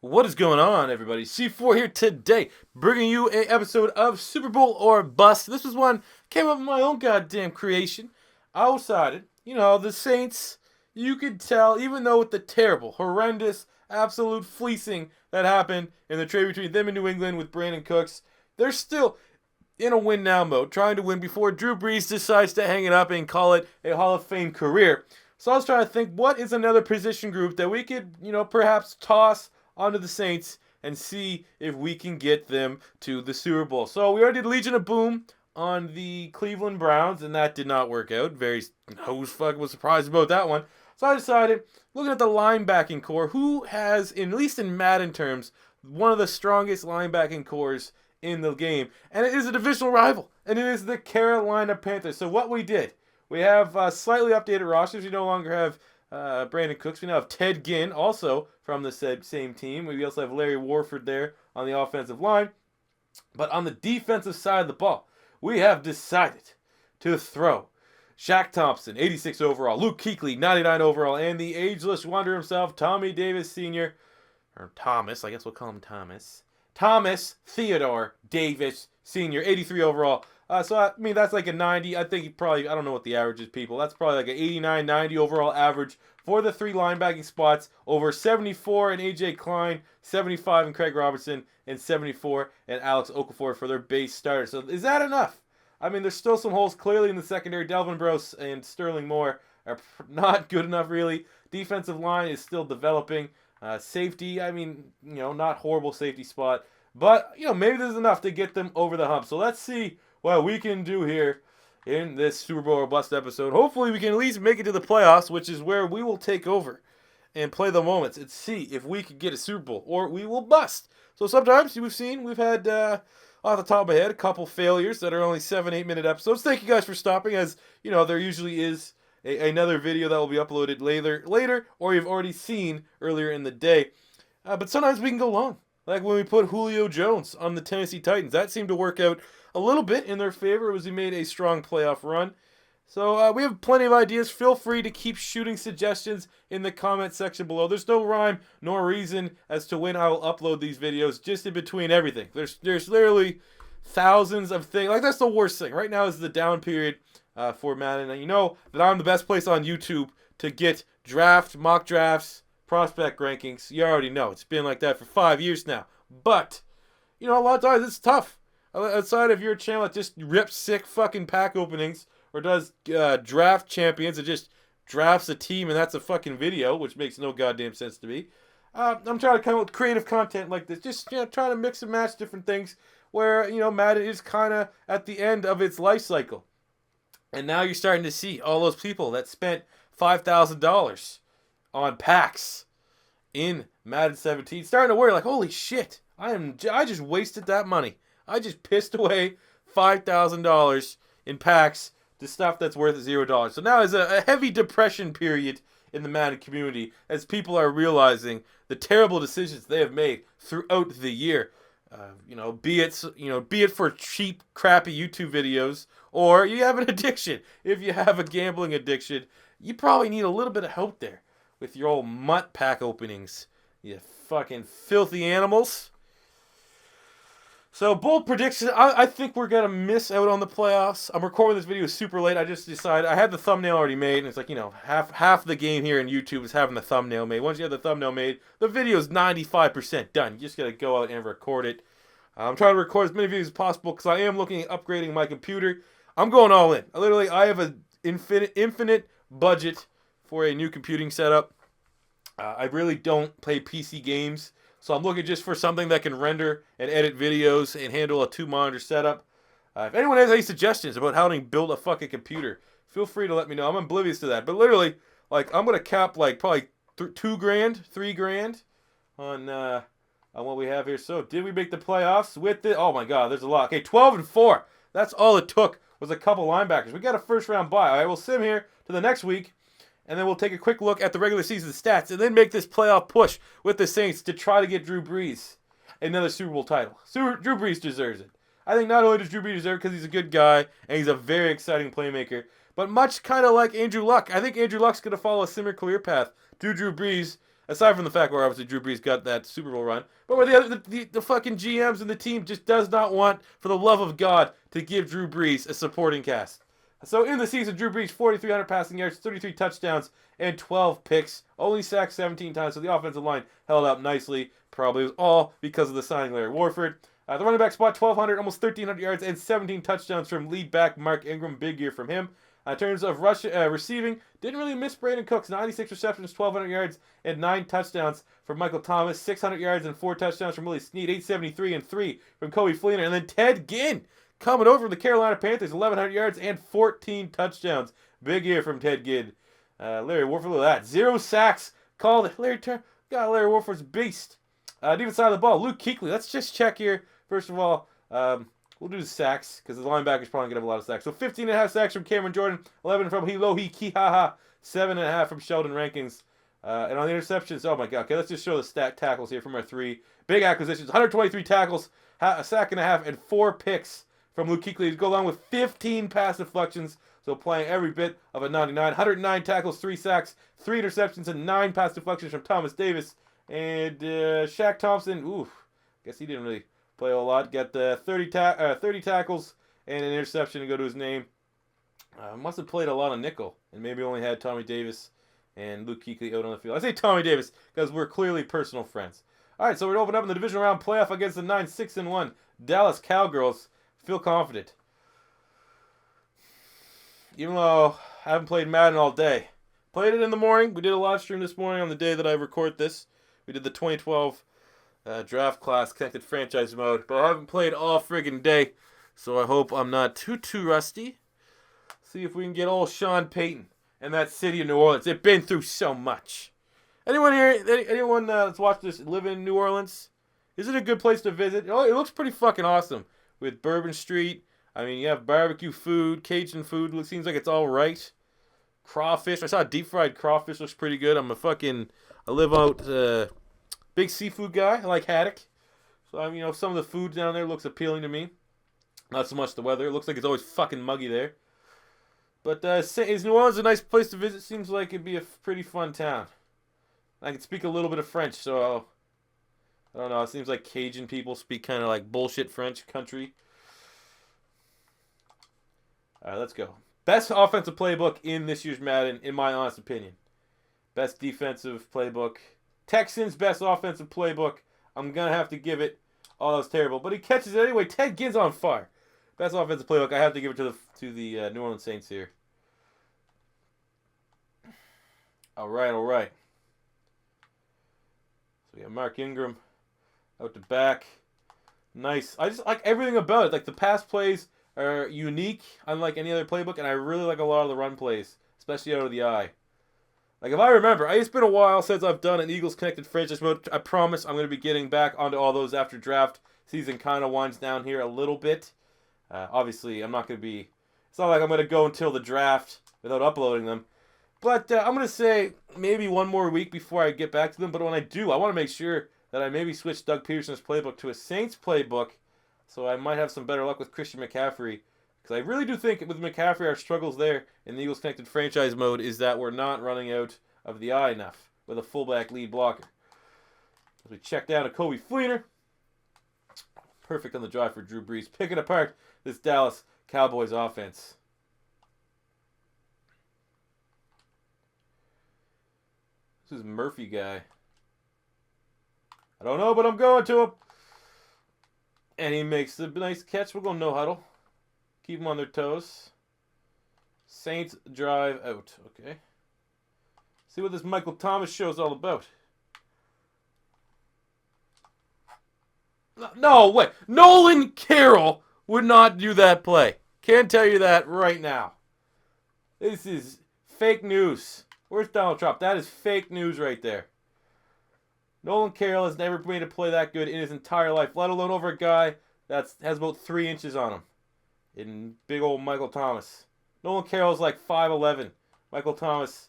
What is going on, everybody? C4 here today, bringing you a episode of Super Bowl or Bust. This was one came up with my own goddamn creation. I decided, the Saints. You could tell, even though with the terrible, horrendous, absolute fleecing that happened in the trade between them and New England with Brandon Cooks, they're still in a win now mode, trying to win before Drew Brees decides to hang it up and call it a Hall of Fame career. So I was trying to think, what is another position group that we could, perhaps toss onto the Saints and see if we can get them to the Super Bowl. So we already did Legion of Boom on the Cleveland Browns, and that did not work out. Who's fucking was surprised about that one. So I decided, looking at the linebacking core, who has, at least in Madden terms, one of the strongest linebacking cores in the game. And it is a divisional rival, and it is the Carolina Panthers. So what we did, we have slightly updated rosters. We no longer have Brandon Cooks. We now have Ted Ginn, also from the same team. We also have Larry Warford there on the offensive line. But on the defensive side of the ball, we have decided to throw Shaq Thompson, 86 overall, Luke Kuechly, 99 overall, and the ageless wonder himself, Tommy Davis Sr., or Thomas, I guess we'll call him Thomas. Thomas Theodore Davis Sr., 83 overall. That's like a 90. I think I don't know what the average is, people. That's probably like an 89, 90 overall average for the three linebacking spots, over 74 in A.J. Klein, 75 in Craig Robertson, and 74 in Alex Okafor for their base starters. So is that enough? There's still some holes clearly in the secondary. Delvin Brose and Sterling Moore are not good enough, really. Defensive line is still developing. Safety, not horrible safety spot. But, maybe there's enough to get them over the hump. So let's see what we can do here in this Super Bowl or Bust episode. Hopefully we can at least make it to the playoffs, which is where we will take over and play the moments and see if we can get a Super Bowl or we will bust. So sometimes we've had, off the top of my head, a couple failures that are only 7-8 minute episodes. Thank you guys for stopping, as, there usually is another video that will be uploaded later, or you've already seen earlier in the day. But sometimes we can go long. Like when we put Julio Jones on the Tennessee Titans. That seemed to work out a little bit in their favor as we made a strong playoff run. So we have plenty of ideas. Feel free to keep shooting suggestions in the comment section below. There's no rhyme nor reason as to when I will upload these videos, just in between everything. There's literally thousands of things. Like, that's the worst thing. Right now is the down period for Madden. And you know that I'm the best place on YouTube to get mock drafts, prospect rankings. You already know. It's been like that for 5 years now. But, a lot of times it's tough. Outside of your channel that just rips sick fucking pack openings or does draft champions and just drafts a team and that's a fucking video, which makes no goddamn sense to me. I'm trying to come up with creative content like this. Just, trying to mix and match different things where, Madden is kind of at the end of its life cycle. And now you're starting to see all those people that spent $5,000 on packs in Madden 17 starting to worry like, holy shit, I just wasted that money. I just pissed away $5,000 in packs to stuff that's worth $0. So now is a heavy depression period in the Madden community as people are realizing the terrible decisions they have made throughout the year. Be it for cheap, crappy YouTube videos, or you have an addiction. If you have a gambling addiction, you probably need a little bit of help there with your old mutt pack openings. You fucking filthy animals. So, bold prediction, I think we're going to miss out on the playoffs. I'm recording this video super late. I just decided, I had the thumbnail already made, and it's like, half the game here in YouTube is having the thumbnail made. Once you have the thumbnail made, the video is 95% done. You just got to go out and record it. I'm trying to record as many videos as possible because I am looking at upgrading my computer. I'm going all in. I have an infinite budget for a new computing setup. I really don't play PC games. So I'm looking just for something that can render and edit videos and handle a 2-monitor setup. If anyone has any suggestions about how to build a fucking computer, feel free to let me know. I'm oblivious to that. But literally, I'm going to cap probably $2,000, $3,000 on what we have here. So did we make the playoffs with it? Oh my God, there's a lot. Okay, 12-4. That's all it took was a couple linebackers. We got a first round bye. All right, we'll sim here to the next week. And then we'll take a quick look at the regular season stats and then make this playoff push with the Saints to try to get Drew Brees another Super Bowl title. Drew Brees deserves it. I think not only does Drew Brees deserve it because he's a good guy and he's a very exciting playmaker, but much kind of like Andrew Luck. I think Andrew Luck's going to follow a similar career path to Drew Brees Aside from the fact where obviously Drew Brees got that Super Bowl run, but where the fucking GMs and the team just does not want, for the love of God, to give Drew Brees a supporting cast. So in the season, Drew Brees 4,300 passing yards, 33 touchdowns, and 12 picks. Only sacked 17 times, so the offensive line held up nicely. Probably was all because of the signing of Larry Warford. The running back spot, 1,200, almost 1,300 yards, and 17 touchdowns from lead back Mark Ingram. Big year from him. In terms of receiving, didn't really miss Brandon Cooks. 96 receptions, 1,200 yards, and 9 touchdowns from Michael Thomas. 600 yards and 4 touchdowns from Willie Snead. 873 and 3 from Kobe Fleener. And then Ted Ginn coming over from the Carolina Panthers. 1,100 yards and 14 touchdowns. Big year from Ted Ginn. Larry Warford, look at that. 0 sacks called. Larry Warford's beast. Defense side of the ball, Luke Kuechly. Let's just check here. First of all, we'll do the sacks because the linebacker's probably going to have a lot of sacks. So 15.5 sacks from Cameron Jordan, 11 from Hilohi Kihaha, 7.5 from Sheldon Rankins. And on the interceptions, oh my God. Okay, let's just show the tackles here from our 3 big acquisitions. 123 tackles, a sack and a half, and 4 picks from Luke Kuechly to go along with 15 pass deflections. So playing every bit of a 99. 109 tackles, 3 sacks, 3 interceptions, and 9 pass deflections from Thomas Davis. And Shaq Thompson, oof, guess he didn't really play a lot. Got 30 tackles and an interception to go to his name. Must have played a lot of nickel and maybe only had Tommy Davis and Luke Kuechly out on the field. I say Tommy Davis because we're clearly personal friends. All right, so we're opening up in the divisional round playoff against the 9-6-1 Dallas Cowgirls. Feel confident. Even though I haven't played Madden all day. Played it in the morning. We did a live stream this morning on the day that I record this. We did the 2012 draft class connected franchise mode, but I haven't played all friggin' day, so I hope I'm not too rusty. See if we can get old Sean Payton and that city of New Orleans. They've been through so much. Anyone here, anyone that's watched this live in New Orleans? Is it a good place to visit? Oh, it looks pretty fucking awesome with Bourbon Street. I mean, you have barbecue food, Cajun food. It seems like it's all right. Crawfish. I saw deep fried crawfish. Looks pretty good. I live out. Big seafood guy. I like haddock. So, some of the food down there looks appealing to me. Not so much the weather. It looks like it's always fucking muggy there. But is New Orleans a nice place to visit? Seems like it'd be a pretty fun town. I can speak a little bit of French, so I don't know. It seems like Cajun people speak kind of like bullshit French country. All right, let's go. Best offensive playbook in this year's Madden, in my honest opinion. Best defensive playbook. Texans' best offensive playbook. I'm going to have to give it. Oh, that's terrible. But he catches it anyway. Ted Ginn's on fire. Best offensive playbook. I have to give it to the New Orleans Saints here. All right. So we have Mark Ingram out the back. Nice. I just like everything about it. Like the pass plays are unique, unlike any other playbook, and I really like a lot of the run plays, especially out of the eye. Like, if I remember, it's been a while since I've done an Eagles Connected franchise mode. I promise I'm going to be getting back onto all those after draft. Season kind of winds down here a little bit. Obviously, I'm not going to be... It's not like I'm going to go until the draft without uploading them. But I'm going to say maybe one more week before I get back to them. But when I do, I want to make sure that I maybe switch Doug Peterson's playbook to a Saints playbook. So I might have some better luck with Christian McCaffrey. Because I really do think with McCaffrey, our struggles there in the Eagles Connected franchise mode is that we're not running out of the eye enough with a fullback lead blocker. As we check down to Kobe Fleener. Perfect on the drive for Drew Brees. Picking apart this Dallas Cowboys offense. This is Murphy guy. I don't know, but I'm going to him. And he makes a nice catch. We're going no huddle. Keep them on their toes. Saints drive out. Okay. See what this Michael Thomas show is all about. No, wait. Nolan Carroll would not do that play. Can't tell you that right now. This is fake news. Where's Donald Trump? That is fake news right there. Nolan Carroll has never made a play that good in his entire life, let alone over a guy that has about 3 inches on him. In big old Michael Thomas. Nolan Carroll's like 5'11". Michael Thomas,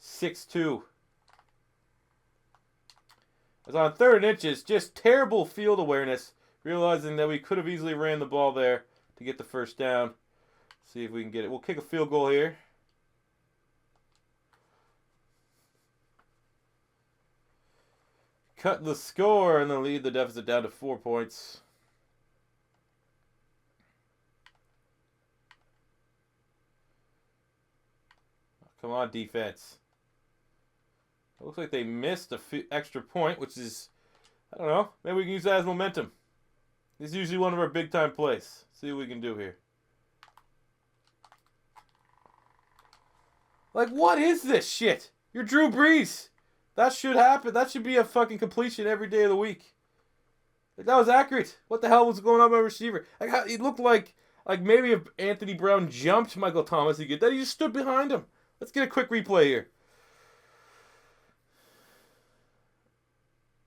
6'2". As on 3rd inches, just terrible field awareness. Realizing that we could have easily ran the ball there to get the first down. See if we can get it. We'll kick a field goal here. cut the score and then lead the deficit down to 4 points. Come on, defense. It looks like they missed a extra point, which is, I don't know, maybe we can use that as momentum. This is usually one of our big-time plays. See what we can do here. Like, what is this shit? You're Drew Brees. That should happen. That should be a fucking completion every day of the week. Like, that was accurate. What the hell was going on with my receiver? Like, it looked like maybe if Anthony Brown jumped Michael Thomas, he just stood behind him. Let's get a quick replay here.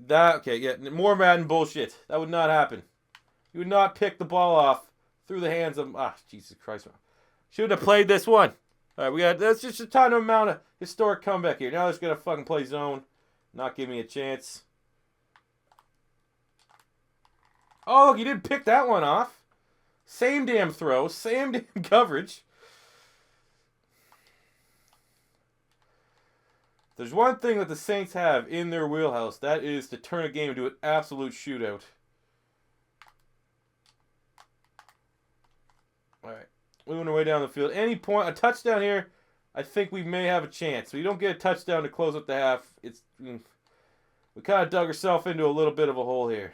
Okay, yeah, more Madden bullshit. That would not happen. You would not pick the ball off through the hands of... Jesus Christ. Should have played this one. All right, that's just a ton of amount of historic comeback here. Now they're just going to fucking play zone. Not give me a chance. Oh, look, you didn't pick that one off. Same damn throw. Same damn coverage. There's one thing that the Saints have in their wheelhouse. That is to turn a game into an absolute shootout. All right. Moving our way down the field. Any point, a touchdown here, I think we may have a chance. We don't get a touchdown to close up the half. We kind of dug ourselves into a little bit of a hole here.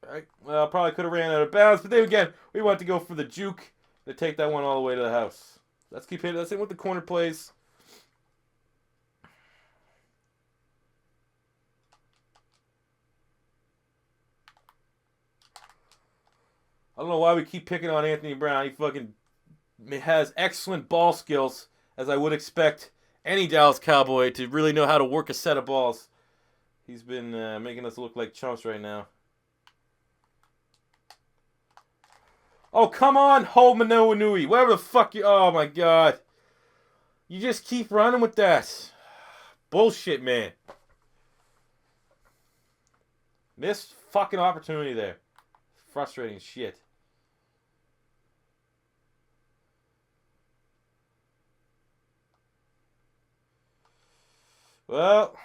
All right. Well, probably could have ran out of bounds, but then again, we want to go for the juke to take that one all the way to the house. Let's keep hitting. Let's hit with the corner plays. I don't know why we keep picking on Anthony Brown. He fucking has excellent ball skills, as I would expect any Dallas Cowboy to really know how to work a set of balls. He's been making us look like chumps right now. Oh, come on, Ho-Manoa-Nui. Whatever the fuck you... Oh, my God. You just keep running with that. Bullshit, man. Missed fucking opportunity there. Frustrating shit. Well,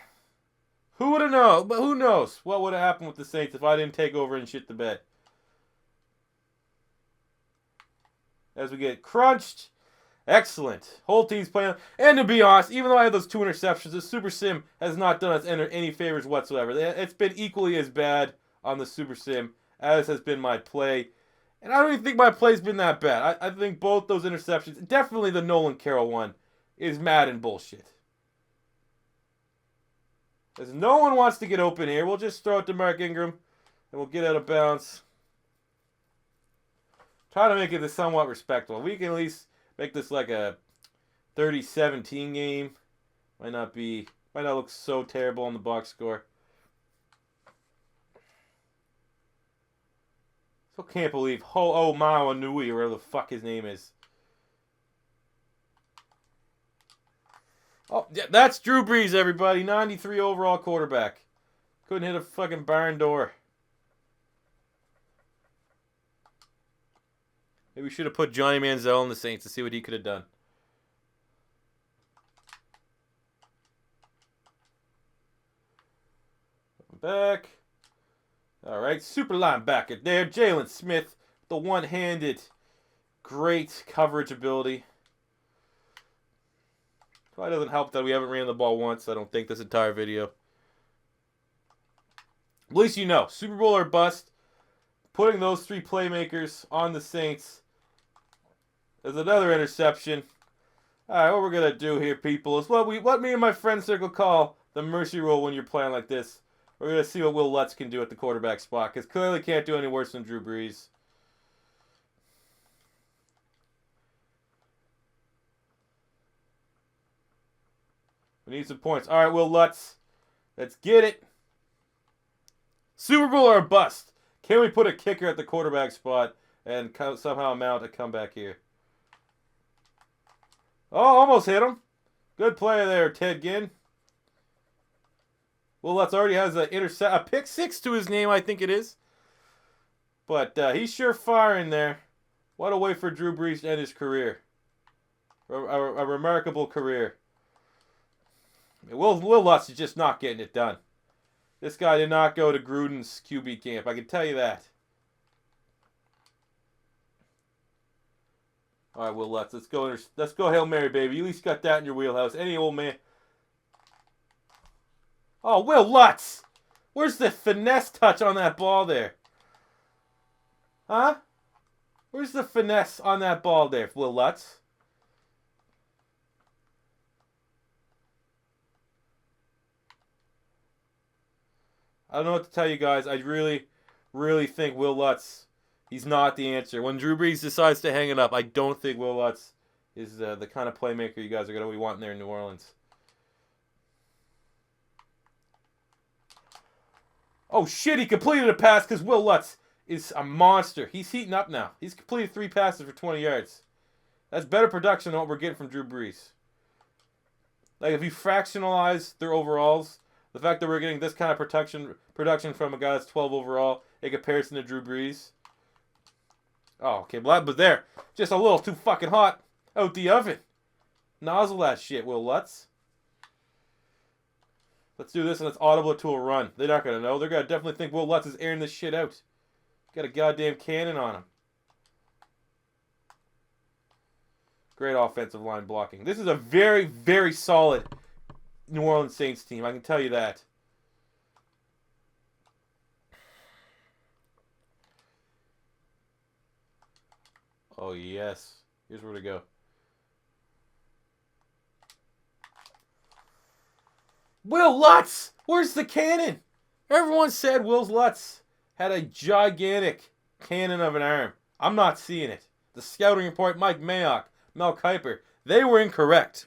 who would have known? But who knows what would have happened with the Saints if I didn't take over and shit the bed. As we get crunched. Excellent. Whole team's playing. And to be honest, even though I had those 2 interceptions, the Super Sim has not done us any favors whatsoever. It's been equally as bad on the Super Sim as has been my play. And I don't even think my play's been that bad. I think both those interceptions, definitely the Nolan Carroll one, is Madden bullshit. As no one wants to get open here, we'll just throw it to Mark Ingram, and we'll get out of bounds. Try to make it somewhat respectable. We can at least make this like a 30-17 game. Might not look so terrible on the box score. Still can't believe Ho-Manoa-Nui, or whatever the fuck his name is. Oh, yeah, that's Drew Brees, everybody. 93 overall quarterback. Couldn't hit a fucking barn door. Maybe we should have put Johnny Manziel in the Saints to see what he could have done. Back. All right, super linebacker there. Jalen Smith, the one-handed, great coverage ability. Probably doesn't help that we haven't ran the ball once, I don't think, this entire video. At least you know, Super Bowl or bust. Putting those 3 playmakers on the Saints. There's another interception. All right, what we're going to do here, people, is what me and my friend circle call the mercy rule when you're playing like this. We're going to see what Will Lutz can do at the quarterback spot, because clearly can't do any worse than Drew Brees. We need some points. All right, Will Lutz. Let's get it. Super Bowl or bust. Can we put a kicker at the quarterback spot and somehow mount a comeback here? Oh, almost hit him. Good play there, Ted Ginn. Will Lutz already has a pick 6 to his name, I think it is. But he's sure firing there. What a way for Drew Brees to end his career. A remarkable career. Will Lutz is just not getting it done. This guy did not go to Gruden's QB camp. I can tell you that. All right, Will Lutz. Let's go. Let's go Hail Mary, baby. You at least got that in your wheelhouse. Any old man. Oh, Will Lutz. Where's the finesse touch on that ball there? Huh? Where's the finesse on that ball there, Will Lutz? I don't know what to tell you guys. I really, really think Will Lutz, he's not the answer. When Drew Brees decides to hang it up, I don't think Will Lutz is the kind of playmaker you guys are going to be wanting there in New Orleans. Oh, shit, he completed a pass because Will Lutz is a monster. He's heating up now. He's completed 3 passes for 20 yards. That's better production than what we're getting from Drew Brees. Like, if you fractionalize their overalls, the fact that we're getting this kind of production from a guy that's 12 overall in comparison to Drew Brees. Oh, okay, but there. Just a little too fucking hot out the oven. Nozzle that shit, Will Lutz. Let's do this and let's audible it to a run. They're not going to know. They're going to definitely think Will Lutz is airing this shit out. Got a goddamn cannon on him. Great offensive line blocking. This is a very, very solid New Orleans Saints team. I can tell you that. Oh, yes. Here's where to go. Will Lutz! Where's the cannon? Everyone said Will Lutz had a gigantic cannon of an arm. I'm not seeing it. The scouting report, Mike Mayock, Mel Kiper, they were incorrect.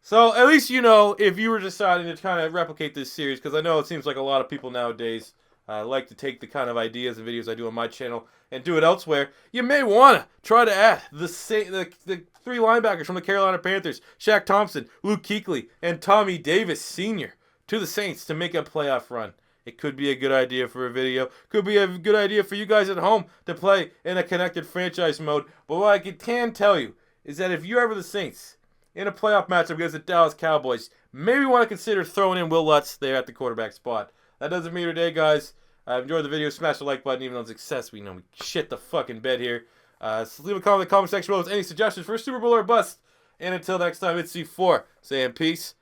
So at least you know if you were deciding to kind of replicate this series, because I know it seems like a lot of people nowadays like to take the kind of ideas and videos I do on my channel and do it elsewhere. You may want to try to add the 3 linebackers from the Carolina Panthers, Shaq Thompson, Luke Kuechly, and Tommy Davis Sr. to the Saints to make a playoff run. It could be a good idea for a video. Could be a good idea for you guys at home to play in a connected franchise mode. But what I can tell you is that if you're ever the Saints in a playoff matchup against the Dallas Cowboys, maybe want to consider throwing in Will Lutz there at the quarterback spot. That does it for me today, guys. Enjoyed the video. Smash the like button, even though it's success. We know we shit the fucking bed here. So leave a comment in the comment section below with any suggestions for a Super Bowl or bust. And until next time, it's C4 saying peace